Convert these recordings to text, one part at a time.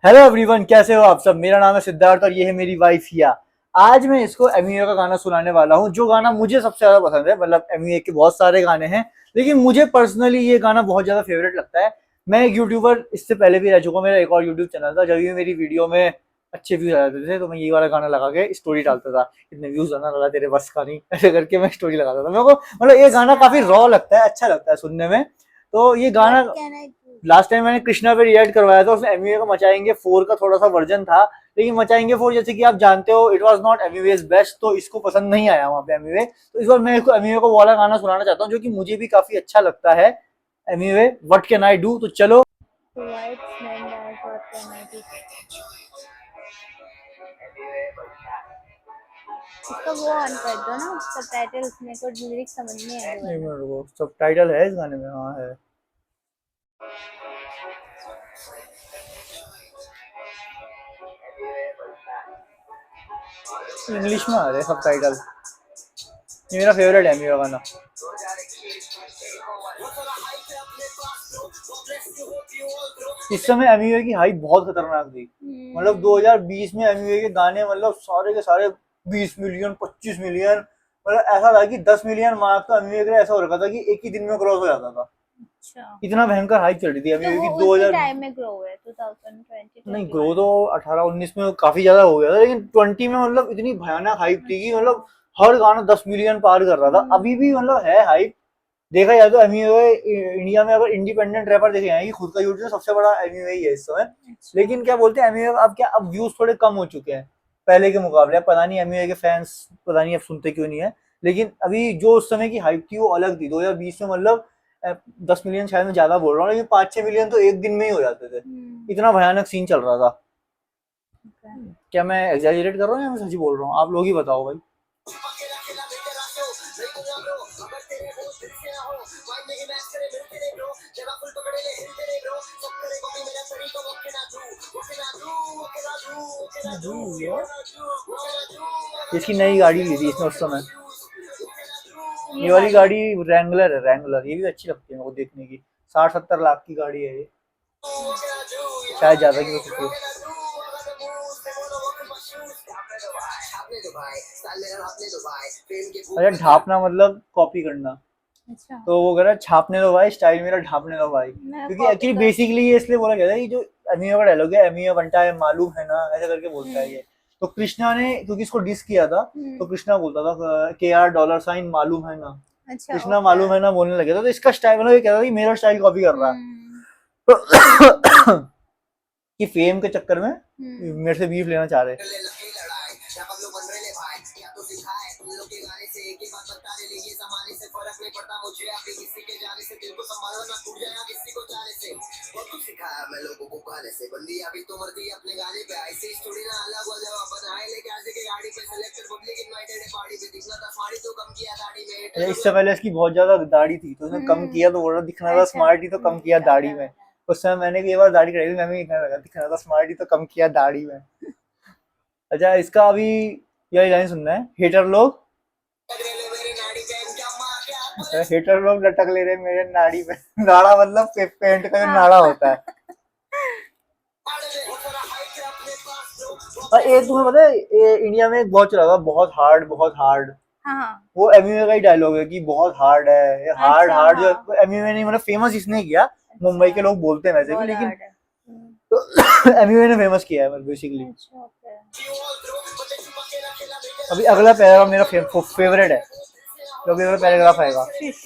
Hello everyone, कैसे हो आप सब। मेरा नाम है सिद्धार्थ और ये है मेरी वाइफ हिया। आज मैं इसको एमियो का गाना सुनाने वाला हूँ, जो गाना मुझे सबसे ज्यादा पसंद है। मतलब एमियो के बहुत सारे गाने हैं, लेकिन मुझे पर्सनली ये गाना बहुत ज्यादा फेवरेट लगता है। मैं एक यूट्यूबर इससे पहले भी रह चुका हूँ। मेरा एक और यूट्यूब चैनल था, जब भी मेरी वीडियो में अच्छे व्यूज आ जाते थे तो मैं ये वाला गाना लगा के स्टोरी डालता था। इतने व्यूज आना लगा तेरे बस का नहीं, ऐसे करके मैं स्टोरी लगाता था। मेरे को मतलब ये गाना काफी रॉ लगता है, अच्छा लगता है सुनने में। तो ये गाना लास्ट टाइम मैंने कृष्णा पे रिएक्ट करवाया था, उसमें एमवीए का मचाएंगे 4 का थोड़ा सा वर्जन था। लेकिन मचाएंगे 4 जैसे कि आप जानते हो it was not MVS best, तो इसको पसंद नहीं आया वहां पे एमवीए। तो इस बार मैं इसको एमवीए को वाला गाना सुनाना चाहता हूँ, जो कि मुझे भी काफी अच्छा लगता है। MVA what can I do. तो चलो। इसका वो ऑन कर दो ना, सबटाइटल्स। मेरे को लिरिक्स समझ नहीं आ रहे वाला। वो सब टाइटल है इस गाने में। हाँ है, इंग्लिश में आ रहे सब टाइटल। ये मेरा फेवरेट है एमवीए गाना। इस समय एमवीए की हाइप बहुत खतरनाक थी। मतलब 2020 में एमवीए के गाने मतलब सारे के सारे 20 मिलियन 25 मिलियन, मतलब ऐसा था कि 10 मिलियन मार्क तो एमवीए के लिए ऐसा हो रखा था कि एक ही दिन में क्रॉस हो जाता था। अच्छा, इतना भयंकर हाइप चल रही थी तो एमवीए वो की। उसी 2000 टाइम में ग्रो हुआ है, 2020 नहीं, ग्रो 21 तो में। 18-19 में काफी ज्यादा हो गया था, लेकिन 20 में मतलब इतनी भयानक हाइप थी कि अच्छा। मतलब हर गाना 10 मिलियन पार कर रहा था। अभी भी मतलब है हाइप। देखा जाए तो एमवीए इंडिया में अगर इंडिपेंडेंट रैपर देखे जाए कि खुद का यूट्यूब सबसे बड़ा एमवीए ही है इस समय। अच्छा। लेकिन क्या बोलते हैं एमवीए अब क्या, अब व्यूज थोड़े कम हो चुके हैं पहले के मुकाबले। अब पता नहीं एमवीए के फैंस पता नहीं अब सुनते क्यों नहीं है। लेकिन अभी जो उस समय की हाइप थी वो अलग थी 2020 में। मतलब 10 मिलियन शायद मैं ज्यादा बोल रहा हूँ, लेकिन 5-6 मिलियन तो एक दिन में ही हो जाते थे। इतना भयानक सीन चल रहा था। क्या मैं एग्जैजरेट कर रहा हूँ या मैं सच ही बोल रहा हूँ? आप लोग ही बताओ भाई। इसकी नई गाड़ी ली थी इसने उस समय। ये वाली गाड़ी रैंगलर है, रैंगलर। ये भी अच्छी लगती है मेरे को देखने की। 60-70 लाख की गाड़ी है ये, शायद ज्यादा की हो सकती है। अच्छा, ढापना मतलब कॉपी करना। अच्छा, तो वो कह रहा है छापने दो भाई, स्टाइल मेरा ढापने दो भाई। मैं क्योंकि कॉपी एक्चुअली कर। बेसिकली ये इसलिए बोला गया था कि जो एमियो का डायलॉग है, एमियो बनता है मालूम है ना, ऐसा करके बोलता है ये। तो कृष्णा ने क्योंकि इसको डिस किया था, तो कृष्णा बोलता था के आर डॉलर साइन मालूम है ना। अच्छा, कृष्णा ओके। मालूम है ना बोलने लगे था, तो इसका स्टाइल मतलब ये कहता था कि मेरा स्टाइल कॉपी कर रहा है। हम्म। तो कि फेम के चक्कर में हम्म। मेरे से बीफ लेना चाह रहे। इससे पहले इसकी बहुत ज्यादा दाढ़ी थी, तो उसने कम किया तो बोल रहा दिखना था अच्छा। स्मार्ट ही, तो कम किया दाढ़ी में। उस समय मैंने भी एक बार दाढ़ी कटाई थी, मैं भी कहने लगा दिखना था स्मार्ट ही, तो कम किया दाढ़ी में। अच्छा, इसका अभी यही लाइन सुनना है। हेटर लोग, हेटर लोग लटक ले रहे मेरे नाड़ी में। नाड़ा मतलब पेंट का जो हाँ। नाड़ा होता है। और एक तुम्हें पता है ये इंडिया में एक बहुत चला था, बहुत हार्ड बहुत हार्ड। हाँ। वो एमिवे का ही डायलॉग है कि बहुत हार्ड है ये, हार्ड अच्छा, हार्ड। जो हाँ। एमिवे ने मतलब फेमस इसने किया, मुंबई अच्छा, के लोग बोलते हैं वैसे भी, बहुत लेकिन हार्ड है। एमिवे ने फेमस किया है बेसिकली। अच्छा, ओके। अभी अगला पैराग्राफ मेरा फेवरेट है, क्योंकि अगला पैराग्राफ आएगा। शीश।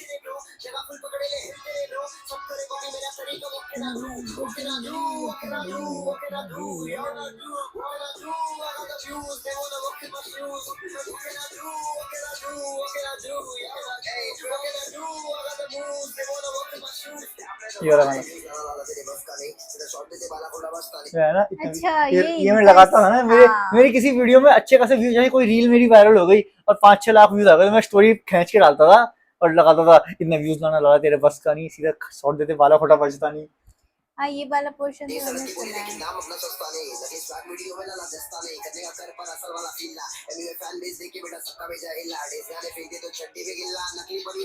ये वाला गाना जो है ना, इतने अच्छा, ये ये मैं इनका लगाता था ना। मेरे हाँ। मेरी किसी वीडियो में अच्छे खासे व्यूज, जैसे कोई रील मेरी वायरल हो गई और 5-6 लाख व्यूज आ गए, तो मैं स्टोरी खींच के डालता था और लगाता था इतने व्यूज लाना लगा तेरे बस का नहीं, सीधा शॉट देते बाला फटा बजता नहीं। हाँ, ये वाला पोर्शन तो मैंने सुना है।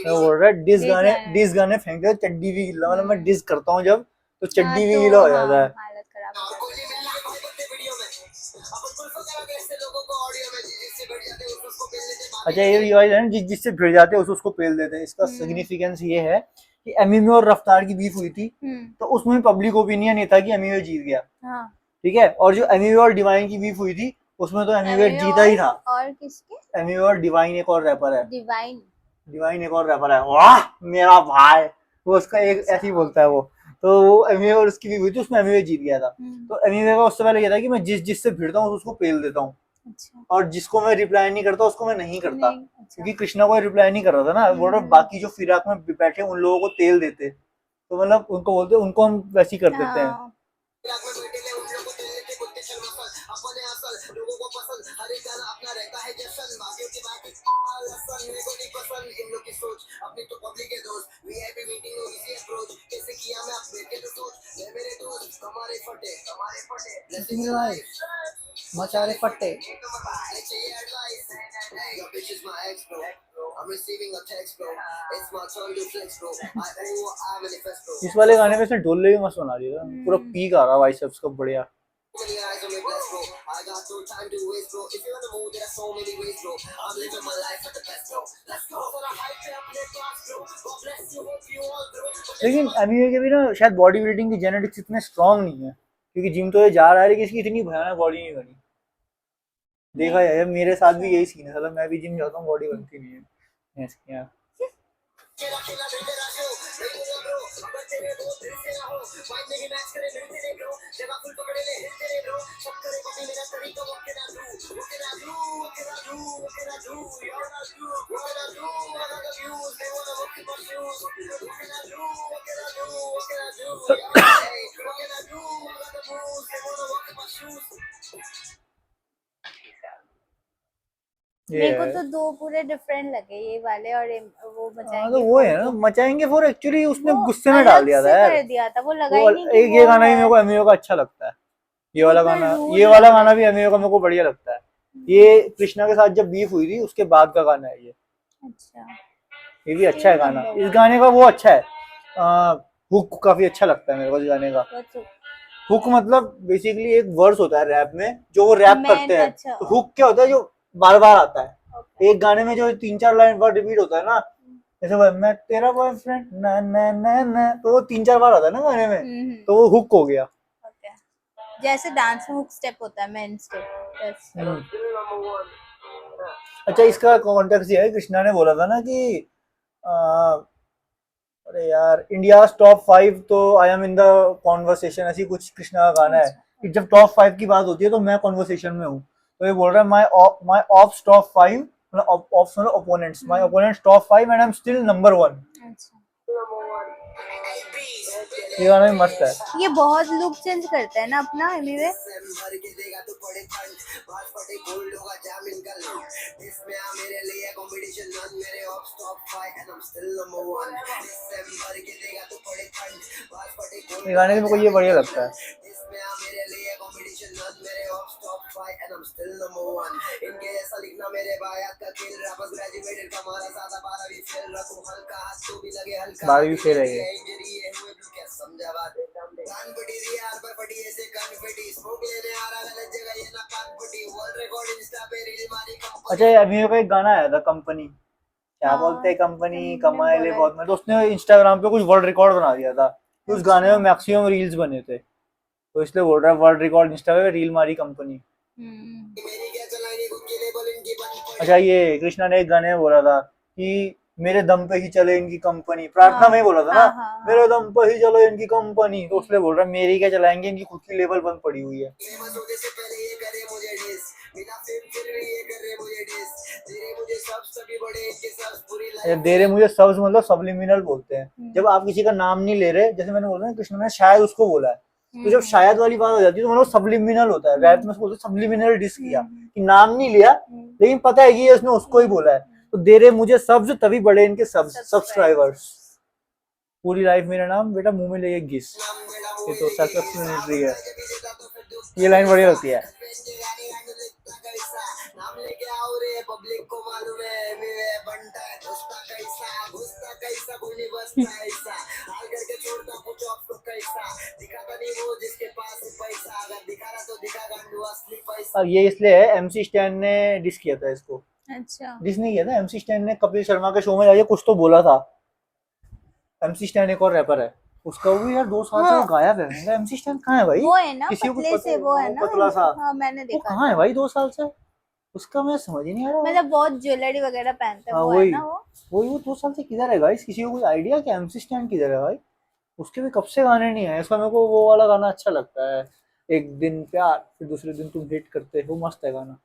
मैं बोल रहा है डेज गाने। डिस गाने फेंक दे चड्डी भी गिल्ला। मतलब मैं डिस करता हूँ जब, तो हाँ, चड्डी भी तो गीला हो हाँ, जाता है। हालत खराब हो जाती है। अच्छा ये रिवाइज है ना, जिससे भिड़ जाते हैं उसको पेल देते हैं। इसका सिग्निफिकेंस ये है कि एमिमे और रफ्तार की बीफ हुई थी, तो उसमें पब्लिक ओपिनियन ये था कि एमिमे जीत गया। हाँ। ठीक है, और जो एमिवे और डिवाइन की बीफ हुई थी उसमें तो एमिवे जीता ही था। और किसके? एमिवे और डिवाइन एक और रैपर है, डिवाइन। डिवाइन एक और रैपर है, वाह मेरा भाई, वो उसका एक ऐसे ही बोलता है वो। तो वो एमिवे और उसकी बीफ हुई थी, उसमें एमिवे जीत गया था। तो एमिवे का उससे पहले ये था कि मैं जिससे भिड़ता हूँ उसको पेल देता हूँ। अच्छा। और जिसको मैं रिप्लाई नहीं करता उसको मैं नहीं करता। अच्छा। क्योंकि कृष्णा को रिप्लाई नहीं कर रहा था ना, बोल रहा बाकी जो फिराक में बैठे उन लोगों को तेल देते, तो मतलब उनको बोलते उनको हम वैसे ही कर देते हैं। हाँ। मचारे फट्टे। इस वाले गाने में से ढोल भी मस्त बना दिया था, पूरा पीक आ रहा बाइसेप्स का बढ़िया। लेकिन एमिवे के भी ना शायद बॉडी बिल्डिंग की जेनेटिक्स इतने स्ट्रांग नहीं है, क्योंकि जिम तो ये जा रहा है लेकिन इसकी इतनी भयानक बॉडी नहीं बनी। देखा यार मेरे साथ भी यही सीन है, साला मैं भी जिम जाता हूँ बॉडी बनती नहीं है इसकी यार। मेरे को तो दो पूरे डिफरेंट लगे, ये वाले और वो मचाएंगे तो वो है ना, मचाएंगे फोर एक्चुअली उसने गुस्से में डाल दिया था यार, कर दिया था वो, लगा वो ही नहीं कि एक ये गाना ही मेरे को एमियो का अच्छा लगता है। ये वाला गाना, ये वाला गाना भी एमियो का मेरे को बढ़िया लगता है। ये कृष्णा के साथ जब बीफ हुई थी उसके बाद का गाना है ये। अच्छा। ये भी अच्छा है गाना, इस गाने का वो अच्छा है, हुक काफी अच्छा लगता है मेरे को इस गाने का। हुक मतलब बेसिकली एक वर्स होता है रैप में जो वो रैप करते हैं। तो हुक क्या होता है, जो बार बार आता है एक गाने में, जो 3-4 लाइन बार रिपीट होता है ना, जैसे मैं तेरा बॉयफ्रेंड ना ना ना ना, तो वो 3-4 बार आता है ना गाने में, तो वो हुक हो गया। जैसे डांस में हुक स्टेप होता है, मेन स्टेप। अच्छा इसका कॉन्टेक्स्ट ये है, कृष्णा ने बोला था ना कि अरे यार इंडिया टॉप 5 तो I am in the conversation, ऐसी कुछ कृष्णा का गाना है कि जब टॉप 5 की बात होती है तो मैं कॉन्वर्सेशन में हूँ। तो ये बोल रहा है माय ऑप्स टॉप 5, मतलब ऑप्स मतलब opponents, my opponents top 5 and I am still number 1। ये गाना भी मस्त है। ये बहुत लुक चेंज करता है ना अपना एमिवे। ये गाने से मेरे को ये बढ़िया लगता है। बारहवीं फेल है ये। अच्छा ये अभी का एक गाना आया था कंपनी, क्या बोलते हैं कंपनी कमाए ले बहुत में, तो उसने इंस्टाग्राम पे कुछ वर्ल्ड रिकॉर्ड बना दिया था। तो उस गाने में मैक्सिमम रील्स बने थे, तो इसलिए बोल रहा है वर्ल्ड रिकॉर्ड इंस्टा पे रील मारी कंपनी। अच्छा ये कृष्णा ने एक गाने में बोला था कि मेरे दम पे ही चले इनकी कंपनी, प्रार्थना में ही बोला था ना, मेरे दम पे ही चलो इनकी कंपनी, तो उसने बोल रहा है मेरी क्या चलाएंगे, इनकी खुद की लेवल बंद पड़ी हुई है। देरे मुझे सब्स मतलब सबलिमिनल बोलते हैं, जब आप किसी का नाम नहीं ले रहे, जैसे मैंने बोला ना कृष्ण ने शायद उसको बोला है, तो जब शायद वाली बात हो जाती है तो मतलब सबलिमिनल होता है, रैप में बोलते हैं सबलिमिनल डिस किया, कि नाम नहीं लिया लेकिन पता है कि ये उसने उसको ही बोला है। तो देरे मुझे सब्स तभी बढ़े इनके सब्सक्राइबर्स, पूरी लाइफ मेरा नाम बेटा मुंह में ले घिस, ये तो सेल्फ एक्सप्लेनेटरी है, ये लाइन बढ़िया होती है। अब ये इसलिए है, MC स्टैन ने डिस किया था इसको। अच्छा डिस नहीं किया था, MC स्टैन ने कपिल शर्मा के शो में जाके कुछ तो बोला था। MC स्टैन एक और रैपर है, उसका भी यार 2 साल से वो हाँ। गायब है। MC स्टैन कहाँ है भाई? वो है ना किसी को पतले से, वो है ना, पतला सा, हाँ मैंने वो देखा कहाँ है था। भाई 2 साल से? उसका मैं समझ ही नहीं आ रहा। मतलब बहुत ज्वेलरी वगैरह पहनते हैं, हाँ वो है वही ना वो। वही, वो 2 साल से किधर है गाइस? किसी को कोई आइडिया कि MC स्टैन किधर है भाई? उसके भी कब से गाने नहीं आए। इसका मेरे को वो वाला गाना अच्छा लगता है, एक दिन प्यार फिर दूसरे दिन तुम हिट करते हो, मस्त है गाना।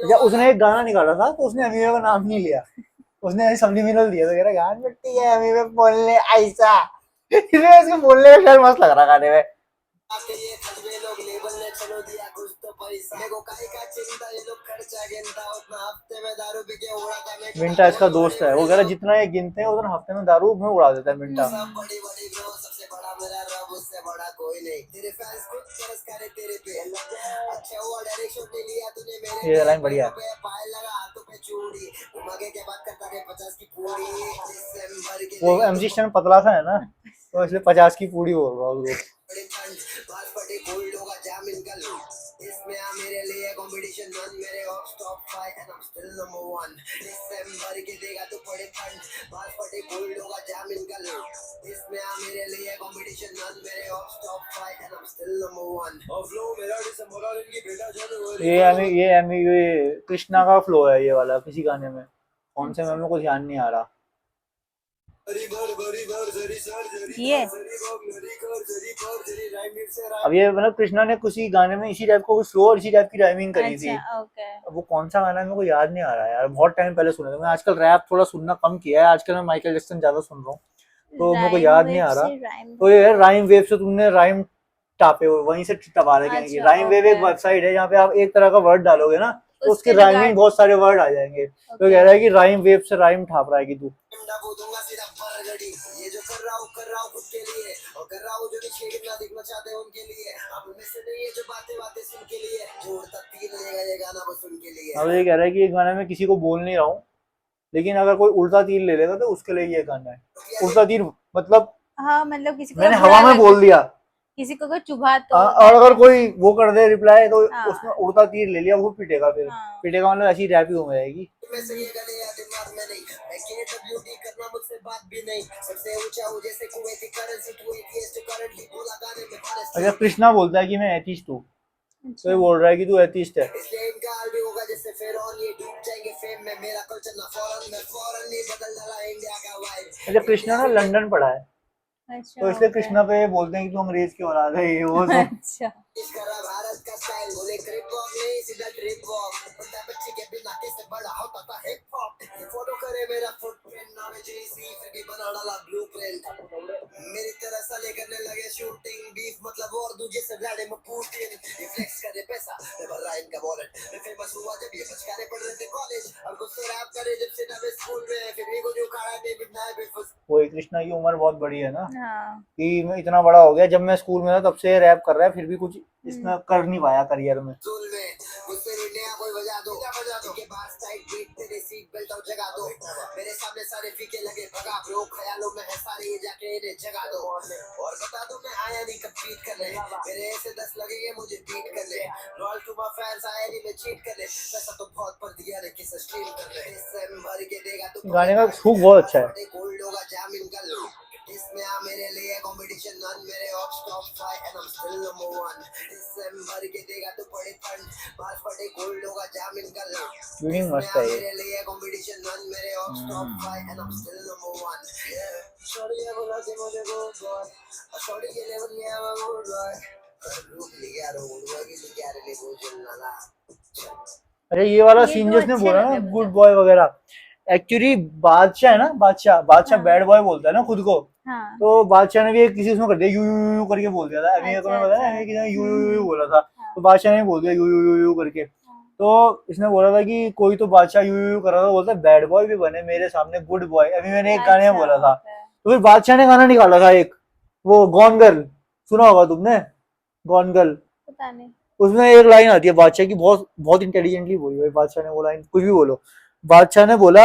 जब उसने एक गाना निकाला था तो उसने अमीर का नाम नहीं लिया, उसने ऐसे सब्लिमिनल दिया था, कह रहा गान बट्टी है अमीर में बोलने ऐसा। इसलिए उसके बोलने का शायद मस्त लग रहा गाने में। मिंटा इसका दोस्त है, वो कह रहा जितना ये गिनते हैं उतना हफ्ते में दारू में उड़ा देता है मिंटा। ये लाइन बढ़िया है। वो MC स्टैन पतला सा है ना, तो इसलिए 50 की पूरी बोल रहा हूँ उसको। ये कृष्णा का फ्लो है ये वाला किसी गाने में, कौन से में को ध्यान नहीं आ रहा। ये अब ये मतलब कृष्णा ने किसी गाने में इसी टाइप को फ्लो और इसी टाइप की राइमिंग करी थी। अच्छा ओके। अब वो कौन सा गाना है मेरे को याद नहीं आ रहा है यार, बहुत टाइम पहले सुना था मैं। आजकल रैप थोड़ा सुनना कम किया है, आजकल मैं माइकल जैक्सन ज्यादा सुन रहा हूँ, तो मेरे को याद नहीं आ रहा। तो ये राइम वेव से तुमने राइम टापे हो, वहीं से टपा रहे हैं। अच्छा, राइम वेव एक वेबसाइट है जहाँ पे आप एक तरह का वर्ड डालोगे ना तो उसके उसके राइमिंग रिगार्ड- बहुत सारे वर्ड आ जाएंगे। तो कह रहा है कि राइम वेव से राइम ठाप रहा है कि तू। अब ये कह रहा है कि ये गाने में किसी को बोल नहीं रहा हूँ, लेकिन अगर कोई उल्टा तीर ले लेगा तो उसके लिए ये गाना है। उल्टा तीर मतलब हाँ मतलब किसी को मैंने बुरा हवा में बोल दिया, किसी को चुभा तो और अगर कोई वो कर दे रिप्लाई तो हाँ। उसमें उड़ता तीर ले लिया, वो पिटेगा फिर। हाँ। पिटेगा मतलब ऐसी रैप ही हो जाएगी। अगर कृष्णा बोलता है कि मैं एथिस्ट हूँ तो ये बोल रहा है कि तू एथिस्ट है। अच्छा कृष्णा ना लंदन पढ़ा है, अच्छा तो इसलिए ओके। कृष्णा पे बोलते हैं कि तू अंग्रेज की औलाद है, ये वो सब। अच्छा वही कृष्णा की उम्र बहुत बड़ी है ना, हाँ। कि मैं इतना बड़ा हो गया, जब मैं स्कूल में था तब से रैप कर रहा है, फिर भी कुछ इसमें कर नहीं पाया करियर में। गाने का हुक बहुत अच्छा है। ट्यूनिंग मस्त है ये। अरे ये वाला ये सीन तो जिसने अच्छे बोला ना लगे मुझे। गुड बॉय वगैरह, एक्चुअली बादशाह है ना, बादशाह हाँ। बैड बॉय बोलता है ना खुद को, हाँ। तो बादशाह ने भी एक किसी उसमें कर दिया यू यू यू करके बोल दिया था। अभी अच्छा, तुम्हें पता है अच्छा। किसी ने यू यू यू बोला था, हाँ। तो बादशाह ने बोल दिया यू यू यू करके। हाँ। तो इसने बोला था कि कोई तो बादशाह यू यू कर रहा था, बोलता बैड बॉय भी बने मेरे सामने गुड बॉय। अभी मैंने एक गाने में बोला था, ओके। तो फिर बादशाह ने गाना निकाला था एक, वो गॉन गर्ल, सुना होगा तुमने गॉन गर्ल। पता नहीं। उसमें एक लाइन आती है बादशाह की, बहुत बहुत इंटेलिजेंटली बोली भाई बादशाह ने वो लाइन, कुछ भी बोलो। बादशाह ने बोला,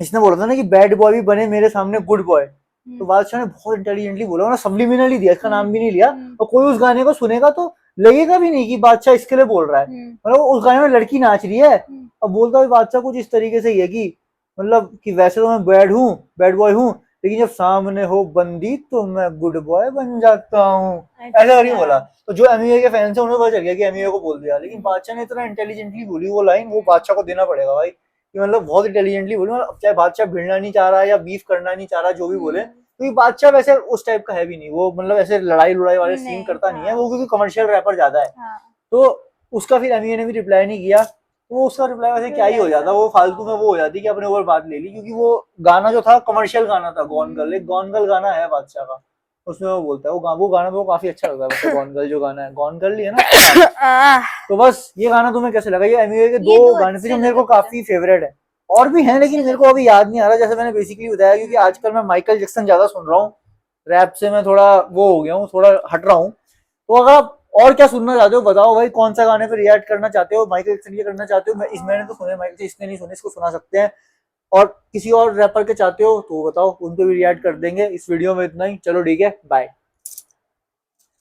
इसने बोला था ना कि बैड बॉय भी बने मेरे सामने गुड बॉय, तो बादशाह ने बहुत इंटेलिजेंटली बोला, उन्होंने सबलिमिनली दिया, इसका नाम भी नहीं लिया, और कोई उस गाने को सुनेगा तो लगेगा भी नहीं कि बादशाह इसके लिए बोल रहा है। मतलब उस गाने में लड़की नाच रही है, अब बोलता है बादशाह कुछ इस तरीके से ही है कि मतलब कि वैसे तो मैं बैड बॉय हूँ, लेकिन जब सामने हो बंदी तो मैं गुड बॉय बन जाता हूँ, ऐसा करके बोला। तो जो एमयूए के फैंस हैं उन्हें पता चल गया कि एमयूए को बोल दिया, लेकिन बादशाह ने इतना इंटेलिजेंटली बोली वो लाइन, वो बादशाह को देना पड़ेगा भाई, कि मतलब बहुत इंटेलिजेंटली बोली। मतलब चाहे बादशाह भिड़ना नहीं चाह रहा या बीफ करना नहीं चाह रहा, जो भी बोले, क्योंकि बादशाह वैसे उस टाइप का है भी नहीं, वो मतलब ऐसे लड़ाई वाले सीन करता नहीं है वो, क्योंकि कमर्शियल रैपर ज्यादा है। तो उसका फिर एमयूए ने भी रिप्लाई नहीं किया, तो वो उसका रिप्लाई वैसे क्या ही हो जाता, वो फालतू में वो हो जाती कि अपने ऊपर बात ले ली, क्योंकि वो गाना जो था कमर्शियल गाना था, गॉन गर्ल, एक गॉन गर्ल गाना है बादशाह का, उसमें वो बोलता है, वो गाना वो काफी अच्छा लगता है वैसे, गॉन गर्ल जो गाना है, गॉन गर्ल ही है ना। तो बस ये गाना तुम्हें कैसे लगा? ये एमयूए के दो गाने थे जो मेरे को काफी फेवरेट है, और भी हैं लेकिन मेरे को अभी याद नहीं आ रहा, जैसे मैंने बेसिकली बताया, क्योंकि आजकल मैं माइकल जैक्सन ज्यादा सुन रहा हूँ, रैप से मैं थोड़ा वो हो गया हूँ, थोड़ा हट रहा हूँ। तो अगर आप और क्या सुनना चाहते हो बताओ भाई, कौन सा गाने पे रिएक्ट करना चाहते हो, माइकल जैक्सन के करना चाहते हो? इस मैंने तो सुने माइकल, इसने नहीं सुने, इसको सुना सकते हैं। और किसी और रैपर के चाहते हो तो बताओ, उन पे भी रिएक्ट कर देंगे। इस वीडियो में इतना ही, चलो ठीक है, बाय।